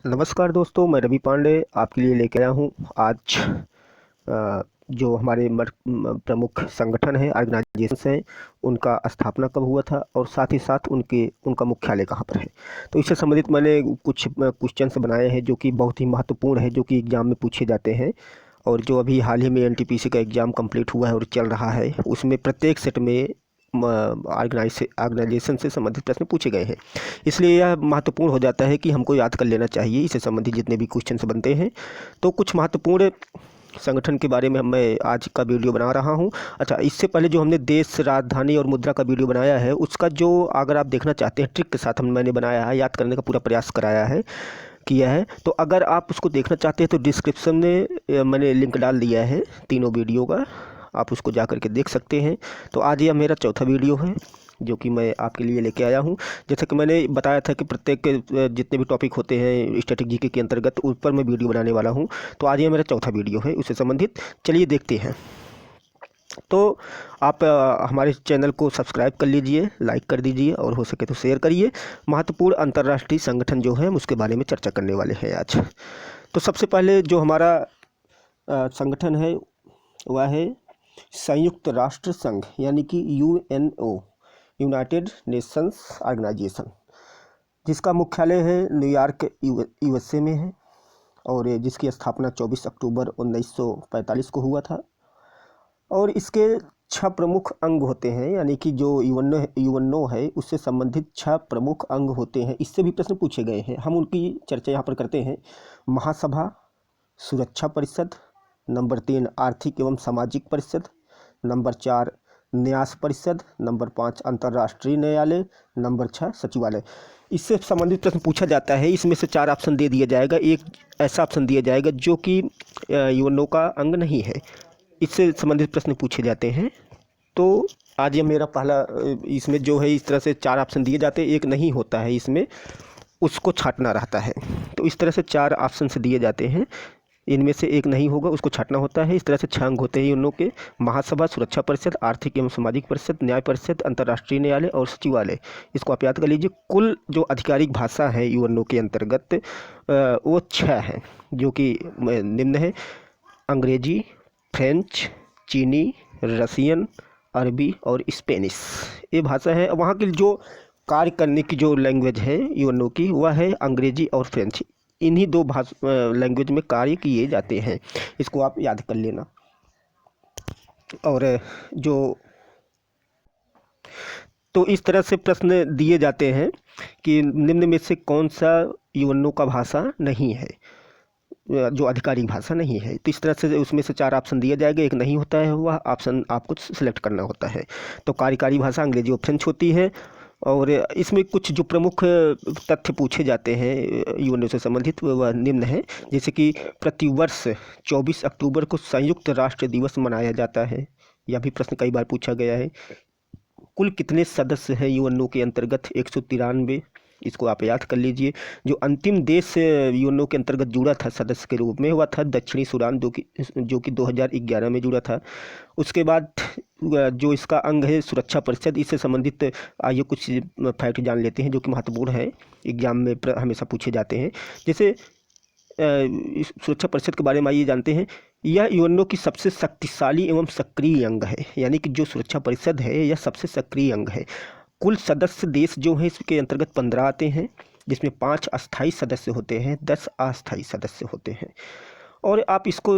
नमस्कार दोस्तों, मैं रवि पांडे आपके लिए लेकर आया हूँ आज जो हमारे प्रमुख संगठन हैं, ऑर्गेनाइजेशंस हैं, उनका स्थापना कब हुआ था और साथ ही साथ उनका मुख्यालय कहाँ पर है। तो इससे संबंधित मैंने कुछ क्वेश्चंस बनाए हैं जो कि बहुत ही महत्वपूर्ण है, जो कि एग्ज़ाम में पूछे जाते हैं। और जो अभी हाल ही में एनटीपीसी का एग्ज़ाम कंप्लीट हुआ है और चल रहा है, उसमें प्रत्येक सेट में ऑर्गेनाइजेशन से संबंधित प्रश्न पूछे गए हैं। इसलिए यह महत्वपूर्ण हो जाता है कि हमको याद कर लेना चाहिए इससे संबंधित जितने भी क्वेश्चन बनते हैं। तो कुछ महत्वपूर्ण संगठन के बारे में मैं आज का वीडियो बना रहा हूं। अच्छा, इससे पहले जो हमने देश, राजधानी और मुद्रा का वीडियो बनाया है, उसका जो अगर आप देखना चाहते हैं, ट्रिक के साथ मैंने बनाया है, याद करने का पूरा प्रयास कराया है, किया है। तो अगर आप उसको देखना चाहते हैं तो डिस्क्रिप्शन में मैंने लिंक डाल दिया है तीनों वीडियो का, आप उसको जा कर के देख सकते हैं। तो आज यह मेरा चौथा वीडियो है जो कि मैं आपके लिए लेके आया हूँ। जैसा कि मैंने बताया था कि प्रत्येक जितने भी टॉपिक होते हैं स्टैटिक जीके के अंतर्गत, उस पर मैं वीडियो बनाने वाला हूँ। तो आज यह मेरा चौथा वीडियो है उससे संबंधित। चलिए देखते हैं। तो आप हमारे चैनल को सब्सक्राइब कर लीजिए, लाइक कर दीजिए और हो सके तो शेयर करिए। महत्वपूर्ण अंतर्राष्ट्रीय संगठन जो है उसके बारे में चर्चा करने वाले हैं आज। तो सबसे पहले जो हमारा संगठन है वह है संयुक्त राष्ट्र संघ, यानी कि यूएनओ, यूनाइटेड नेशंस ऑर्गेनाइजेशन, जिसका मुख्यालय है न्यूयॉर्क यूएसए में है और जिसकी स्थापना 24 अक्टूबर 1945 को हुआ था। और इसके 6 प्रमुख अंग होते हैं, यानी कि जो यूएनओ है उससे संबंधित 6 प्रमुख अंग होते हैं। इससे भी प्रश्न पूछे गए हैं, हम उनकी चर्चा यहाँ पर करते हैं। महासभा, सुरक्षा परिषद, नंबर 3 आर्थिक एवं सामाजिक परिषद, नंबर 4 न्यास परिषद, नंबर 5 अंतर्राष्ट्रीय न्यायालय, नंबर 6 सचिवालय। इससे संबंधित प्रश्न पूछा जाता है। इसमें से 4 ऑप्शन दे दिया जाएगा, एक ऐसा ऑप्शन दिया जाएगा जो कि यूएनओ का अंग नहीं है। इससे संबंधित प्रश्न पूछे जाते हैं। तो आज ये मेरा पहला, इसमें जो है इस तरह से 4 ऑप्शन दिए जाते हैं, एक नहीं होता है इसमें, उसको छांटना रहता है। तो इस तरह से 4 ऑप्शन से दिए जाते हैं, इनमें से एक नहीं होगा, उसको छांटना होता है। इस तरह से 6 अंग होते हैं यूएनओ के: महासभा, सुरक्षा परिषद, आर्थिक एवं सामाजिक परिषद, न्याय परिषद, अंतर्राष्ट्रीय न्यायालय और सचिवालय। इसको आप याद कर लीजिए। कुल जो आधिकारिक भाषा है यूएनओ के अंतर्गत वो 6 हैं, जो कि निम्न है: अंग्रेजी, फ्रेंच, चीनी, रसियन, अरबी और स्पेनिश। ये भाषा है। वहाँ की जो कार्य करने की जो लैंग्वेज है यूएनओ की, वह है अंग्रेजी और फ्रेंच। इन्हीं 2 लैंग्वेज में कार्य किए जाते हैं। इसको आप याद कर लेना। और जो तो इस तरह से प्रश्न दिए जाते हैं कि निम्न में से कौन सा यूएनओ का भाषा नहीं है, जो आधिकारिक भाषा नहीं है। तो इस तरह से उसमें से 4 ऑप्शन दिया जाएगा, एक नहीं होता है, वह ऑप्शन आपको सिलेक्ट करना होता है। तो कार्यकारी भाषा अंग्रेजी और फ्रेंच होती है। और इसमें कुछ जो प्रमुख तथ्य पूछे जाते हैं यूएनओ से संबंधित वह निम्न है। जैसे कि प्रतिवर्ष 24 अक्टूबर को संयुक्त राष्ट्र दिवस मनाया जाता है, यह भी प्रश्न कई बार पूछा गया है। कुल कितने सदस्य हैं यूएनओ के अंतर्गत? 193। इसको आप याद कर लीजिए। जो अंतिम देश यूएनओ के अंतर्गत जुड़ा था सदस्य के रूप में, वह था दक्षिणी सूडान, जो कि 2011 में जुड़ा था। उसके बाद जो इसका अंग है सुरक्षा परिषद, इससे संबंधित आइए कुछ फैक्ट जान लेते हैं जो कि महत्वपूर्ण है, एग्जाम में हमेशा पूछे जाते हैं। जैसे इस सुरक्षा परिषद के बारे में आइए जानते हैं। यह यूएनओ की सबसे शक्तिशाली एवं सक्रिय अंग है, यानी कि जो सुरक्षा परिषद है यह सबसे सक्रिय अंग है। कुल सदस्य देश जो हैं इसके अंतर्गत 15 आते हैं, जिसमें 5 अस्थायी सदस्य होते हैं, 10 अस्थायी सदस्य होते हैं। और आप इसको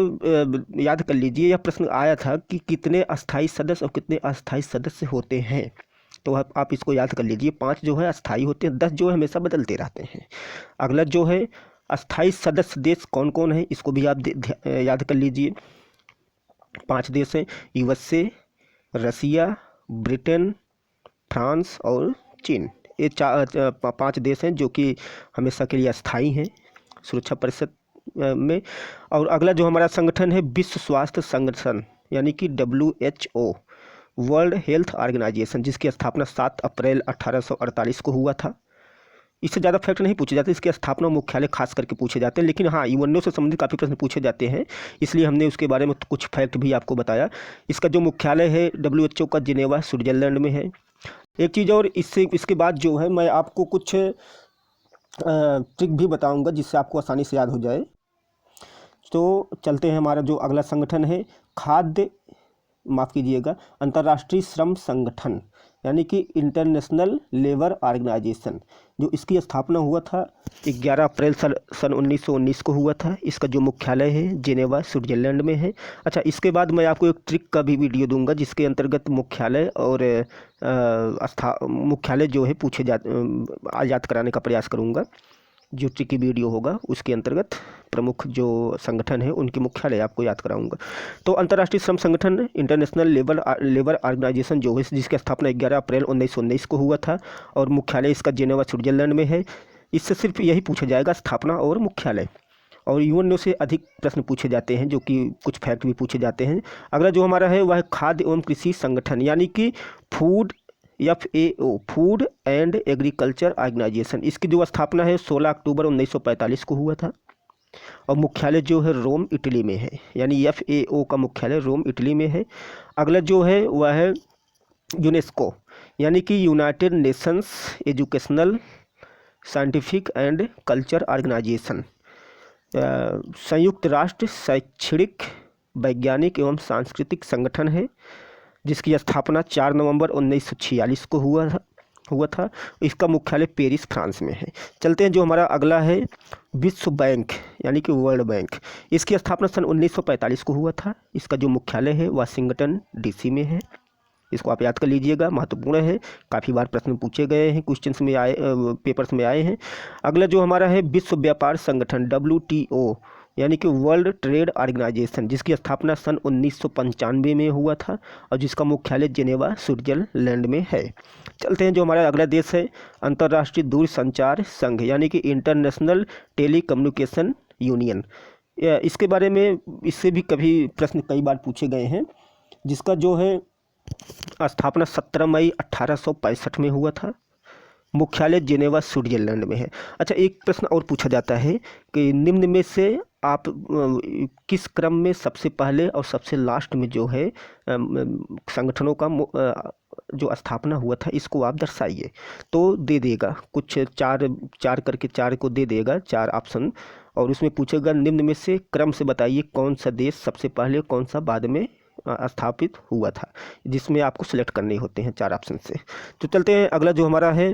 याद कर लीजिए, यह प्रश्न आया था कि कितने अस्थायी सदस्य और कितने अस्थायी सदस्य होते हैं। तो आप इसको याद कर लीजिए, 5 जो है अस्थायी होते हैं, 10 जो है हमेशा बदलते रहते हैं। अगला जो है अस्थायी सदस्य देश कौन कौन है, इसको भी आप याद कर लीजिए। 5 देश हैं: यूएसए, रसिया, ब्रिटेन, फ्रांस और चीन। ये 5 देश हैं जो कि हमेशा के लिए अस्थायी हैं सुरक्षा परिषद में। और अगला जो हमारा संगठन है विश्व स्वास्थ्य संगठन, यानी कि WHO, वर्ल्ड हेल्थ ऑर्गेनाइजेशन, जिसकी स्थापना 7 अप्रैल 1848 को हुआ था। इससे ज़्यादा फैक्ट नहीं पूछे जाते, इसकी स्थापना मुख्यालय खास करके पूछे जाते हैं। लेकिन हाँ, यूएनओ से संबंधित काफ़ी प्रश्न पूछे जाते हैं, इसलिए हमने उसके बारे में कुछ फैक्ट भी आपको बताया। इसका जो मुख्यालय है WHO का जिनेवा, स्विट्जरलैंड में है। एक चीज़ और, इसके बाद जो है मैं आपको कुछ ट्रिक भी बताऊंगा जिससे आपको आसानी से याद हो जाए। तो चलते हैं, हमारा जो अगला संगठन है अंतर्राष्ट्रीय श्रम संगठन, यानी कि इंटरनेशनल लेबर ऑर्गेनाइजेशन। जो इसकी स्थापना हुआ था 11 अप्रैल सन 1919 को हुआ था। इसका जो मुख्यालय है जेनेवा स्विट्जरलैंड में है। अच्छा, इसके बाद मैं आपको एक ट्रिक का भी वीडियो दूंगा जिसके अंतर्गत मुख्यालय और मुख्यालय जो है याद कराने का प्रयास करूंगा। जो ट्रिकी वीडियो होगा उसके अंतर्गत प्रमुख जो संगठन है उनके मुख्यालय आपको याद कराऊंगा। तो अंतर्राष्ट्रीय श्रम संगठन इंटरनेशनल लेबर ऑर्गेनाइजेशन जो है, जिसकी स्थापना 11 अप्रैल 1919 को हुआ था और मुख्यालय इसका जेनेवा स्विट्जरलैंड में है। इससे सिर्फ यही पूछा जाएगा, स्थापना और मुख्यालय। और यूएनओ से अधिक प्रश्न पूछे जाते हैं, जो कि कुछ फैक्ट भी पूछे जाते हैं। अगला जो हमारा है वह है खाद्य एवं कृषि संगठन, यानी कि FAO, food and agriculture organisation. इसकी जो स्थापना है 16 अक्टूबर 1945 को हुआ था और मुख्यालय जो है रोम इटली में है, यानी FAO का मुख्यालय रोम इटली में है। अगला जो है वह है यूनेस्को, यानी कि United Nations educational scientific and culture organisation. संयुक्त राष्ट्र शैक्षणिक वैज्ञानिक एवं सांस्कृतिक संगठन है, जिसकी स्थापना 4 नवंबर 1946 को हुआ था। इसका मुख्यालय पेरिस फ्रांस में है। चलते हैं, जो हमारा अगला है विश्व बैंक, यानी कि वर्ल्ड बैंक। इसकी स्थापना सन 1945 को हुआ था। इसका जो मुख्यालय है वाशिंगटन DC में है। इसको आप याद कर लीजिएगा, महत्वपूर्ण है, काफ़ी बार प्रश्न पूछे गए हैं, क्वेश्चंस में आए, पेपर्स में आए हैं। अगला जो हमारा है विश्व व्यापार संगठन WTO, यानी कि वर्ल्ड ट्रेड ऑर्गेनाइजेशन, जिसकी स्थापना सन 1995 में हुआ था और जिसका मुख्यालय जेनेवा स्विट्जरलैंड में है। चलते हैं, जो हमारा अगला देश है अंतर्राष्ट्रीय दूरसंचार संघ, यानी कि इंटरनेशनल टेलीकम्युनिकेशन यूनियन। इसके बारे में इससे भी प्रश्न कई बार पूछे गए हैं, जिसका जो है स्थापना 17 मई 1865 में हुआ था। मुख्यालय जेनेवा स्विट्जरलैंड में है। अच्छा, एक प्रश्न और पूछा जाता है कि निम्न में से आप किस क्रम में सबसे पहले और सबसे लास्ट में जो है संगठनों का जो स्थापना हुआ था, इसको आप दर्शाइए। तो दे देगा कुछ चार करके 4 को दे देगा, 4 ऑप्शन, और उसमें पूछेगा निम्न में से क्रम से बताइए कौन सा देश सबसे पहले कौन सा बाद में स्थापित हुआ था, जिसमें आपको सिलेक्ट करने होते हैं 4 ऑप्शन से। तो चलते हैं, अगला जो हमारा है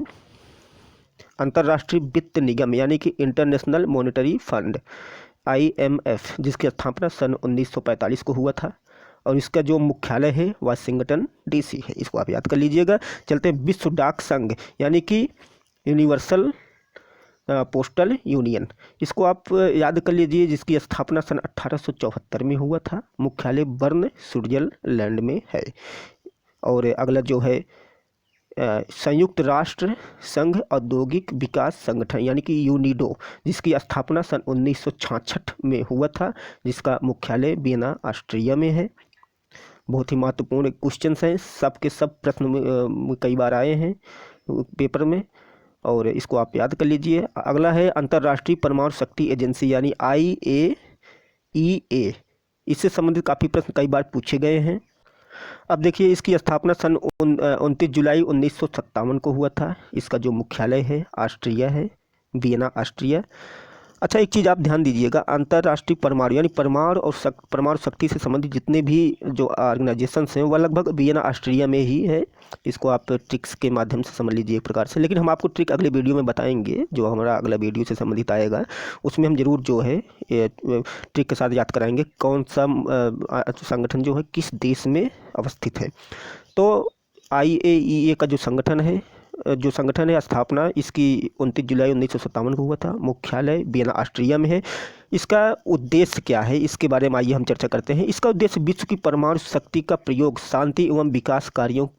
अंतर्राष्ट्रीय वित्त निगम, यानी कि इंटरनेशनल मॉनेटरी फंड IMF, जिसकी स्थापना सन 1945 को हुआ था और इसका जो मुख्यालय है वाशिंगटन DC है। इसको आप याद कर लीजिएगा। चलते हैं, विश्व डाक संघ, यानी कि यूनिवर्सल पोस्टल यूनियन। इसको आप याद कर लीजिए, जिसकी स्थापना सन 1874 में हुआ था। मुख्यालय बर्न स्विट्जरलैंड में है। और अगला जो है संयुक्त राष्ट्र संघ औद्योगिक विकास संगठन, यानी कि UNIDO, जिसकी स्थापना सन 1966 में हुआ था, जिसका मुख्यालय वियना ऑस्ट्रिया में है। बहुत ही महत्वपूर्ण क्वेश्चंस हैं, सब के सब प्रश्न में कई बार आए हैं पेपर में, और इसको आप याद कर लीजिए। अगला है अंतर्राष्ट्रीय परमाणु शक्ति एजेंसी, यानी IAEA। इससे संबंधित काफ़ी प्रश्न कई बार पूछे गए हैं। अब देखिए, इसकी स्थापना सन 29 जुलाई 1957 को हुआ था। इसका जो मुख्यालय है ऑस्ट्रिया है, वियना ऑस्ट्रिया। अच्छा, एक चीज़ आप ध्यान दीजिएगा, अंतर्राष्ट्रीय परमाणु यानी परमाणु शक्ति से संबंधित जितने भी जो ऑर्गेनाइजेशंस हैं वह लगभग वियना ऑस्ट्रिया में ही है। इसको आप ट्रिक्स के माध्यम से समझ लीजिए एक प्रकार से, लेकिन हम आपको ट्रिक अगले वीडियो में बताएंगे। जो हमारा अगला वीडियो से संबंधित आएगा उसमें हम जरूर जो है ट्रिक के साथ याद कराएंगे कौन सा संगठन जो है किस देश में अवस्थित है। तो IAEA का जो संगठन है स्थापना इसकी 29 जुलाई 1957 को हुआ था। मुख्यालय वियना ऑस्ट्रिया में है। इसका उद्देश्य क्या है, इसके बारे में आइए हम चर्चा करते हैं। इसका उद्देश्य विश्व की परमाणु शक्ति का प्रयोग शांति एवं विकास कार्यों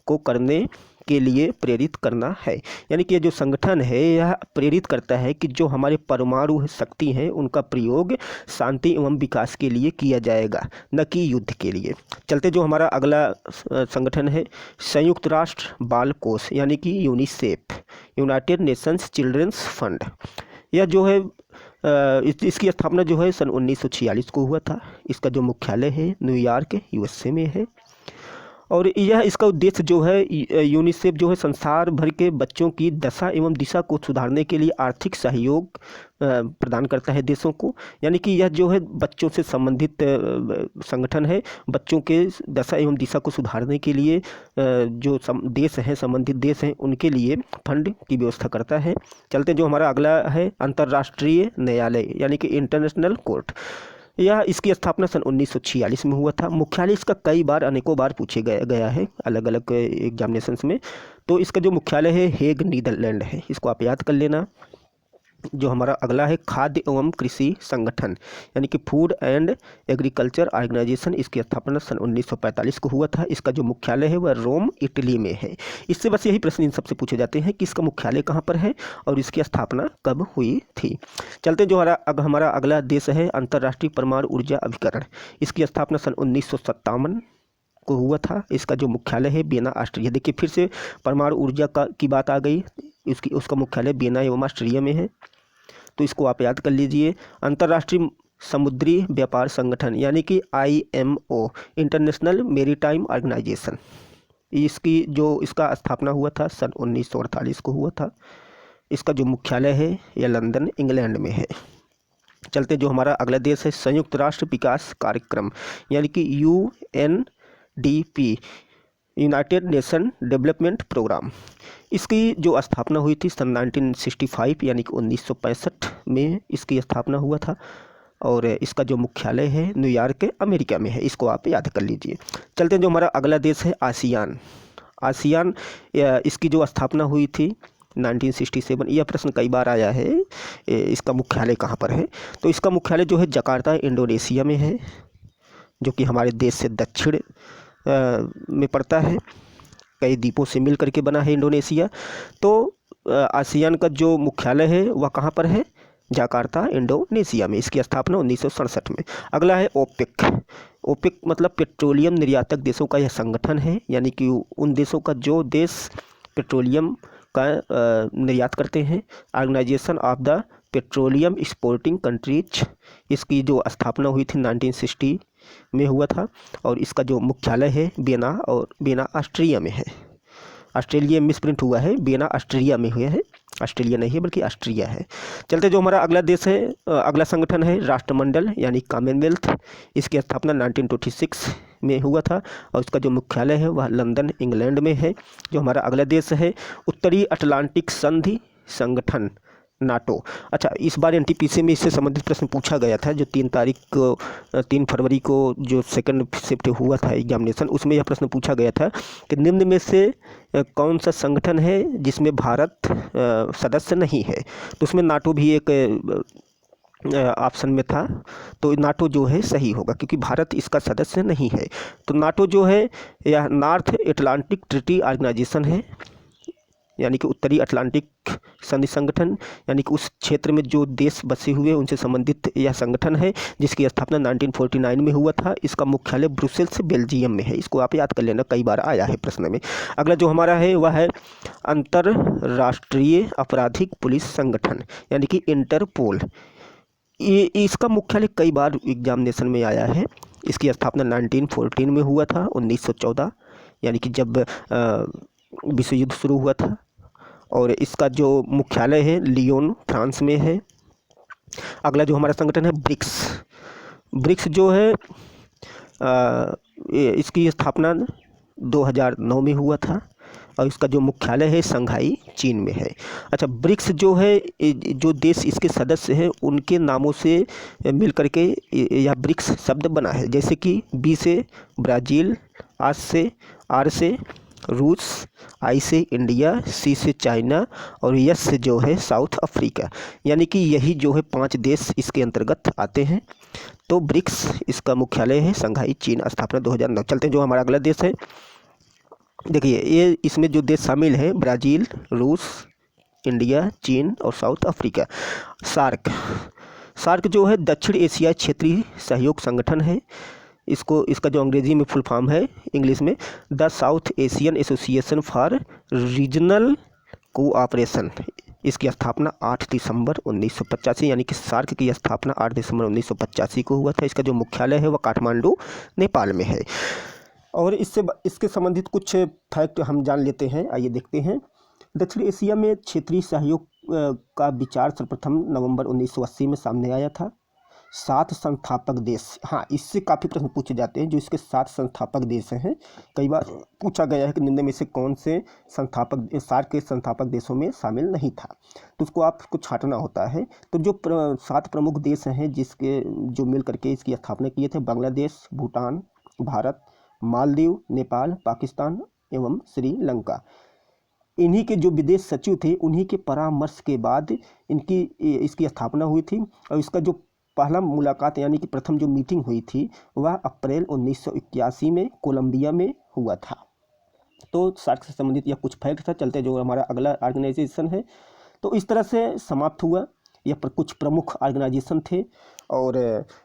को करने के लिए प्रेरित करना है। यानी कि ये जो संगठन है यह प्रेरित करता है कि जो हमारे परमाणु शक्ति हैं उनका प्रयोग शांति एवं विकास के लिए किया जाएगा, न कि युद्ध के लिए। चलते, जो हमारा अगला संगठन है संयुक्त राष्ट्र बाल कोष, यानी कि UNICEF, United Nations children's fund. यह जो है इसकी स्थापना जो है सन 1946 को हुआ था। इसका जो मुख्यालय है न्यूयॉर्क USA में है। और यह इसका उद्देश्य जो है यूनिसेफ जो है संसार भर के बच्चों की दशा एवं दिशा को सुधारने के लिए आर्थिक सहयोग प्रदान करता है देशों को। यानी कि यह जो है बच्चों से संबंधित संगठन है, बच्चों के दशा एवं दिशा को सुधारने के लिए जो देश हैं, संबंधित देश हैं, उनके लिए फंड की व्यवस्था करता है। चलते जो हमारा अगला है अंतर्राष्ट्रीय न्यायालय यानी कि इंटरनेशनल कोर्ट। यह इसकी स्थापना सन 1946 में हुआ था। मुख्यालय इसका कई बार अनेकों बार पूछे गया है अलग अलग एग्जामिनेशंस में। तो इसका जो मुख्यालय है हेग नीदरलैंड है, इसको आप याद कर लेना। जो हमारा अगला है खाद्य एवं कृषि संगठन यानी कि फूड एंड एग्रीकल्चर ऑर्गेनाइजेशन, इसकी स्थापना सन 1945 को हुआ था। इसका जो मुख्यालय है वह रोम इटली में है। इससे बस यही प्रश्न इन सबसे पूछे जाते हैं कि इसका मुख्यालय कहाँ पर है और इसकी स्थापना कब हुई थी। चलते जो हमारा अगला देश है अंतर्राष्ट्रीय परमाणु ऊर्जा अभिकरण, इसकी स्थापना सन 1957 को हुआ था। इसका जो मुख्यालय है वियना ऑस्ट्रिया। देखिए फिर से परमाणु ऊर्जा की बात आ गई, उसका मुख्यालय वियना एवं ऑस्ट्रिया में है, तो इसको आप याद कर लीजिए। अंतर्राष्ट्रीय समुद्री व्यापार संगठन यानी कि IMO इंटरनेशनल मैरीटाइम ऑर्गेनाइजेशन, इसका स्थापना हुआ था सन 1948 को हुआ था। इसका जो मुख्यालय है यह लंदन इंग्लैंड में है। चलते जो हमारा अगला देश है संयुक्त राष्ट्र विकास कार्यक्रम यानी कि UNDP United Nation development programme, इसकी जो स्थापना हुई थी सन 1965 यानी कि 1965 में इसकी स्थापना हुआ था। और इसका जो मुख्यालय है न्यूयॉर्क अमेरिका में है, इसको आप याद कर लीजिए। चलते हैं जो हमारा अगला देश है आसियान, इसकी जो स्थापना हुई थी 1967। यह प्रश्न कई बार आया है, इसका मुख्यालय कहाँ पर है। तो इसका मुख्यालय जो है जकार्ता इंडोनेशिया में है, जो कि हमारे देश से दक्षिण में पड़ता है। कई द्वीपों से मिल करके बना है इंडोनेशिया। तो आसियान का जो मुख्यालय है वह कहाँ पर है, जकार्ता इंडोनेशिया में। इसकी स्थापना 1967 में। अगला है ओपेक मतलब पेट्रोलियम निर्यातक देशों का यह संगठन है, यानी कि उन देशों का जो देश पेट्रोलियम का निर्यात करते हैं। Organisation of the petroleum exporting countries, इसकी जो स्थापना हुई थी 1960 में हुआ था। और इसका जो मुख्यालय है वियना ऑस्ट्रिया में है। ऑस्ट्रेलिया मिसप्रिंट हुआ है, वियना ऑस्ट्रिया में हुआ है, ऑस्ट्रेलिया नहीं है बल्कि ऑस्ट्रिया है। चलते जो हमारा अगला देश है, अगला संगठन है राष्ट्रमंडल यानी कॉमनवेल्थ। इसकी स्थापना 1926 में हुआ था और इसका जो मुख्यालय है वह लंदन इंग्लैंड में है। जो हमारा अगला देश है उत्तरी अटलांटिक संधि संगठन नाटो। अच्छा, इस बार NTPC में इससे संबंधित प्रश्न पूछा गया था, जो 3 फरवरी को जो सेकंड शिफ्ट हुआ था एग्जामिनेशन, उसमें यह प्रश्न पूछा गया था कि निम्न में से कौन सा संगठन है जिसमें भारत सदस्य नहीं है। तो उसमें नाटो भी एक ऑप्शन में था। तो नाटो जो है सही होगा क्योंकि भारत इसका सदस्य नहीं है। तो नाटो जो है यह नॉर्थ एटलांटिक ट्रीटी ऑर्गेनाइजेशन है, यानी कि उत्तरी अटलांटिक संधि संगठन, यानी कि उस क्षेत्र में जो देश बसे हुए उनसे संबंधित यह संगठन है, जिसकी स्थापना 1949 में हुआ था। इसका मुख्यालय ब्रुसेल्स बेल्जियम में है। इसको आप याद कर लेना, कई बार आया है प्रश्न में। अगला जो हमारा है वह है अंतर्राष्ट्रीय आपराधिक पुलिस संगठन यानी कि इंटरपोल। इसका मुख्यालय कई बार एग्जामिनेशन में आया है। इसकी स्थापना 1914 में हुआ था, 1914 यानी कि जब विश्व युद्ध शुरू हुआ था। और इसका जो मुख्यालय है लियोन फ्रांस में है। अगला जो हमारा संगठन है ब्रिक्स जो है इसकी स्थापना 2009 में हुआ था और इसका जो मुख्यालय है शंघाई चीन में है। अच्छा, ब्रिक्स जो है जो देश इसके सदस्य हैं उनके नामों से मिल करके यह ब्रिक्स शब्द बना है, जैसे कि B से ब्राज़ील, R से रूस, I से इंडिया, C से चाइना और S से जो है साउथ अफ्रीका। यानी कि यही जो है 5 देश इसके अंतर्गत आते हैं। तो ब्रिक्स इसका मुख्यालय है शंघाई चीन, स्थापना 2009। चलते हैं जो हमारा अगला देश है। देखिए ये इसमें जो देश शामिल हैं ब्राज़ील, रूस, इंडिया, चीन और साउथ अफ्रीका। सार्क जो है दक्षिण एशिया क्षेत्रीय सहयोग संगठन है। इसका जो अंग्रेजी में फुल फॉर्म है इंग्लिश में the south Asian association for regional cooperation. इसकी स्थापना 8 दिसंबर 1985 यानी कि सार्क की स्थापना 8 दिसंबर 1985 को हुआ था। इसका जो मुख्यालय है वह काठमांडू नेपाल में है। और इसके संबंधित कुछ फैक्ट हम जान लेते हैं, आइए देखते हैं। दक्षिण एशिया में क्षेत्रीय सहयोग का विचार सर्वप्रथम नवंबर 1980 में सामने आया था। 7 संस्थापक देश, हाँ इससे काफ़ी प्रश्न पूछे जाते हैं जो इसके 7 संस्थापक देश हैं। कई बार पूछा गया है कि निम्न में से कौन से संस्थापक सार्क के संस्थापक देशों में शामिल नहीं था, तो उसको आपको छांटना होता है। तो जो 7 प्रमुख देश हैं जिसके जो मिल करके इसकी स्थापना किए थे, बांग्लादेश, भूटान, भारत, मालदीव, नेपाल, पाकिस्तान एवं श्रीलंका। इन्हीं के जो विदेश सचिव थे उन्हीं के परामर्श के बाद इसकी स्थापना हुई थी। और इसका जो पहला मुलाकात यानी कि प्रथम जो मीटिंग हुई थी वह अप्रैल 1981 में कोलंबिया में हुआ था। तो सार्क से संबंधित यह कुछ फैक्ट था। चलते जो हमारा अगला ऑर्गेनाइजेशन है, तो इस तरह से समाप्त हुआ। यह कुछ प्रमुख ऑर्गेनाइजेशन थे और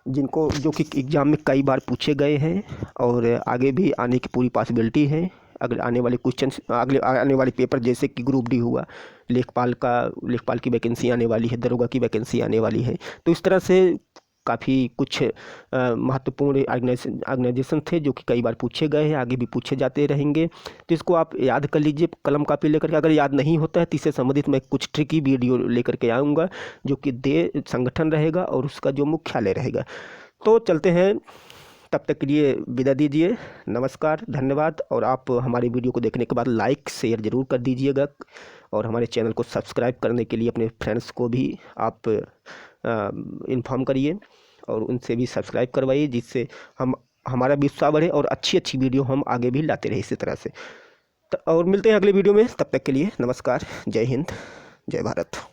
जो कि एग्ज़ाम में कई बार पूछे गए हैं और आगे भी आने की पूरी पॉसिबिलिटी है। अगले आने वाले क्वेश्चन, अगले आने वाले पेपर जैसे कि ग्रुप डी हुआ, लेखपाल की वैकेंसी आने वाली है, दरोगा की वैकेंसी आने वाली है। तो इस तरह से काफ़ी कुछ महत्वपूर्ण ऑर्गेनाइजेशन थे जो कि कई बार पूछे गए हैं, आगे भी पूछे जाते रहेंगे। तो इसको आप याद कर लीजिए कलम कापी लेकर के। अगर याद नहीं होता है तो इससे संबंधित मैं कुछ ट्रिकी वीडियो लेकर के आऊँगा जो कि संगठन रहेगा और उसका जो मुख्यालय रहेगा। तो चलते हैं, तब तक के लिए विदा दीजिए। नमस्कार, धन्यवाद। और आप हमारे वीडियो को देखने के बाद लाइक शेयर ज़रूर कर दीजिएगा और हमारे चैनल को सब्सक्राइब करने के लिए अपने फ्रेंड्स को भी आप इन्फॉर्म करिए और उनसे भी सब्सक्राइब करवाइए, जिससे हमारा विश्वास बढ़े और अच्छी अच्छी वीडियो हम आगे भी लाते रहे इसी तरह से। और मिलते हैं अगले वीडियो में, तब तक के लिए नमस्कार, जय हिंद, जय भारत।